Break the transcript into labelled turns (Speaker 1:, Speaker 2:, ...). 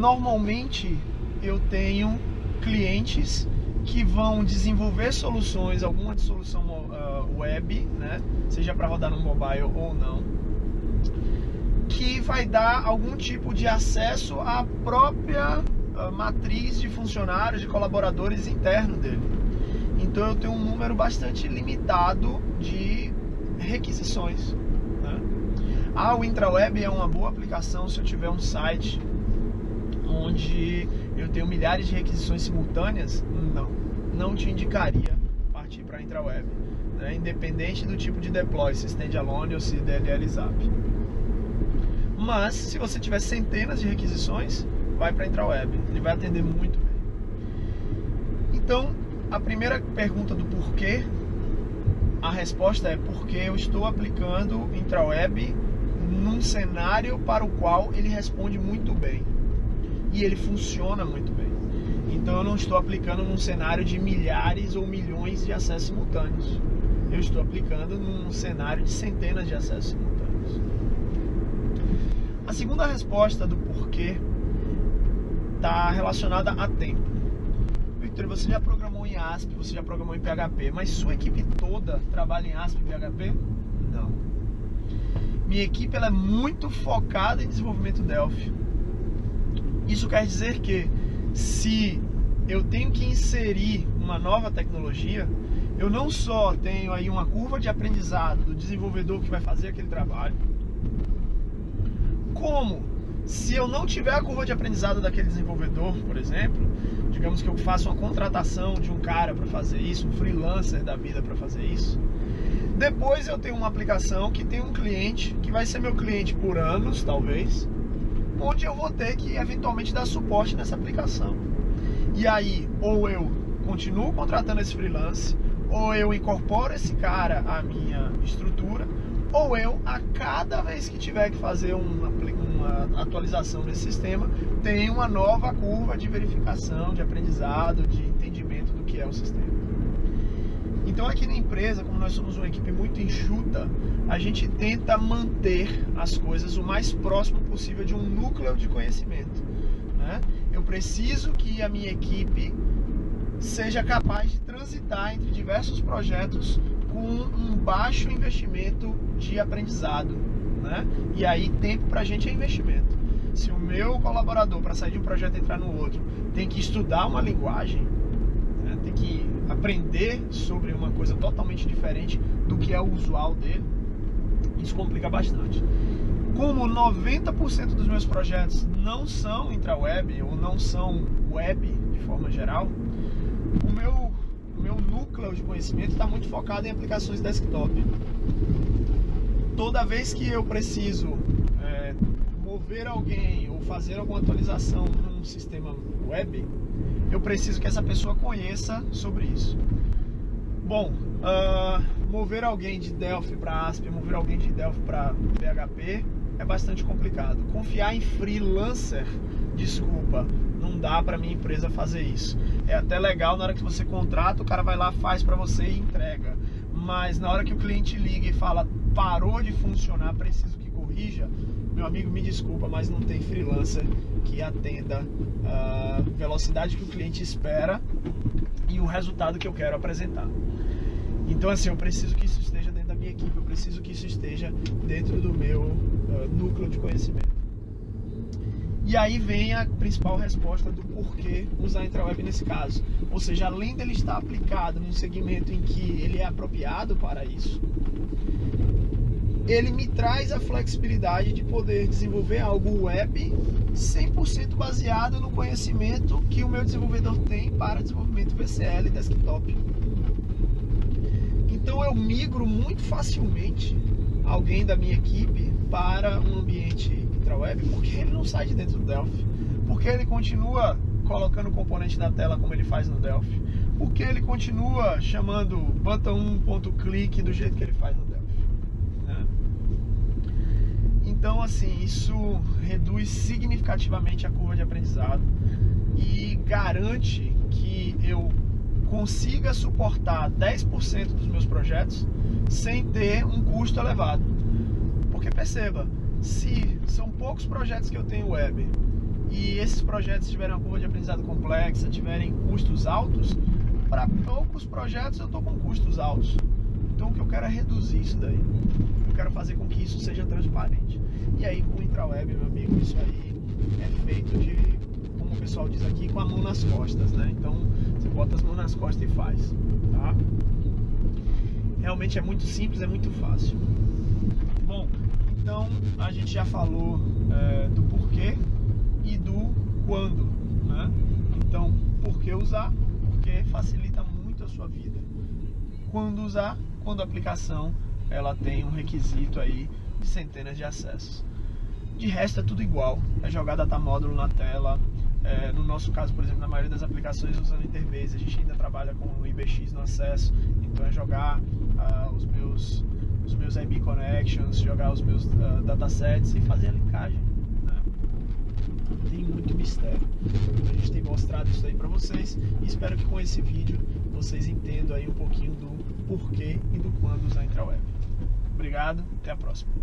Speaker 1: Normalmente eu tenho clientes que vão desenvolver soluções, alguma solução web, né? Seja para rodar no mobile ou não, que vai dar algum tipo de acesso à própria matriz de funcionários, de colaboradores interno dele. Então eu tenho um número bastante limitado de requisições, né? O IntraWeb é uma boa aplicação se eu tiver um site onde eu tenho milhares de requisições simultâneas. Não te indicaria partir para a IntraWeb, né? Independente do tipo de deploy, se standalone ou se DLL Zap. Mas se você tiver centenas de requisições, vai para a IntraWeb, ele vai atender muito bem. Então, a primeira pergunta do porquê, a resposta é porque eu estou aplicando IntraWeb num cenário para o qual ele responde muito bem e ele funciona muito bem. Então eu não estou aplicando num cenário de milhares ou milhões de acessos simultâneos. Eu estou aplicando num cenário de centenas de acessos simultâneos. A segunda resposta do porquê está relacionada a tempo. Victor, você já programou em ASP, você já programou em PHP, mas sua equipe toda trabalha em ASP e PHP? Não. Minha equipe ela é muito focada em desenvolvimento Delphi. Isso quer dizer que se eu tenho que inserir uma nova tecnologia, eu não só tenho aí uma curva de aprendizado do desenvolvedor que vai fazer aquele trabalho, como se eu não tiver a curva de aprendizado daquele desenvolvedor, por exemplo, digamos que eu faço uma contratação de um cara para fazer isso, um freelancer da vida para fazer isso, depois eu tenho uma aplicação que tem um cliente, que vai ser meu cliente por anos, talvez, onde eu vou ter que eventualmente dar suporte nessa aplicação. E aí, ou eu continuo contratando esse freelance, ou eu incorporo esse cara à minha estrutura, ou eu, a cada vez que tiver que fazer uma atualização desse sistema, tenho uma nova curva de verificação, de aprendizado, de entendimento do que é o sistema. Então aqui na empresa, como nós somos uma equipe muito enxuta, a gente tenta manter as coisas o mais próximo possível de um núcleo de conhecimento, né? Eu preciso que a minha equipe seja capaz de transitar entre diversos projetos com um baixo investimento de aprendizado, né? E aí tempo pra gente é investimento. Se o meu colaborador, para sair de um projeto e entrar no outro, tem que estudar uma linguagem, né? Tem que aprender sobre uma coisa totalmente diferente do que é o usual dele, isso complica bastante. Como 90% dos meus projetos não são IntraWeb ou não são web de forma geral, o meu núcleo de conhecimento está muito focado em aplicações desktop. Toda vez que eu preciso mover alguém ou fazer alguma atualização num sistema web, eu preciso que essa pessoa conheça sobre isso. Bom, mover alguém de Delphi para ASP, mover alguém de Delphi para PHP é bastante complicado. Confiar em freelancer, desculpa, não dá para minha empresa fazer isso. É até legal na hora que você contrata, o cara vai lá, faz para você e entrega. Mas na hora que o cliente liga e fala, parou de funcionar, preciso que corrija, meu amigo, me desculpa, mas não tem freelancer que atenda a velocidade que o cliente espera e o resultado que eu quero apresentar. Então assim, eu preciso que isso esteja dentro da minha equipe, eu preciso que isso esteja dentro do meu núcleo de conhecimento. E aí vem a principal resposta do porquê usar IntraWeb nesse caso. Ou seja, além dele estar aplicado num segmento em que ele é apropriado para isso, ele me traz a flexibilidade de poder desenvolver algo web 100% baseado no conhecimento que o meu desenvolvedor tem para desenvolvimento VCL desktop. Então eu migro muito facilmente alguém da minha equipe para um ambiente IntraWeb, porque ele não sai de dentro do Delphi, porque ele continua colocando o componente da tela como ele faz no Delphi, porque ele continua chamando button1.click do jeito que ele faz no Delphi, né? Então assim, isso reduz significativamente a curva de aprendizado e garante que eu consiga suportar 10% dos meus projetos sem ter um custo elevado. Porque perceba, se são poucos projetos que eu tenho web e esses projetos tiverem uma curva de aprendizado complexa, tiverem custos altos, para poucos projetos eu estou com custos altos. Então o que eu quero é reduzir isso daí. Eu quero fazer com que isso seja transparente. E aí com o Intraweb, meu amigo, isso aí é feito de, como o pessoal diz aqui, com a mão nas costas, né? Então você bota as mãos nas costas e faz, tá? Realmente é muito simples, é muito fácil. Bom, então a gente já falou do porquê e do quando, né? Então, por que usar? Porque facilita muito a sua vida. Quando usar? Quando a aplicação ela tem um requisito aí de centenas de acessos. De resto é tudo igual, é jogar data módulo na tela. No nosso caso, por exemplo, na maioria das aplicações usando Interbase, a gente ainda trabalha com o IBX no acesso, então é jogar os meus IB connections, jogar os meus datasets e fazer a linkagem, né? Não tem muito mistério. A gente tem mostrado isso aí para vocês e espero que com esse vídeo vocês entendam aí um pouquinho do porquê e do quando usar a Intraweb. Obrigado, até a próxima.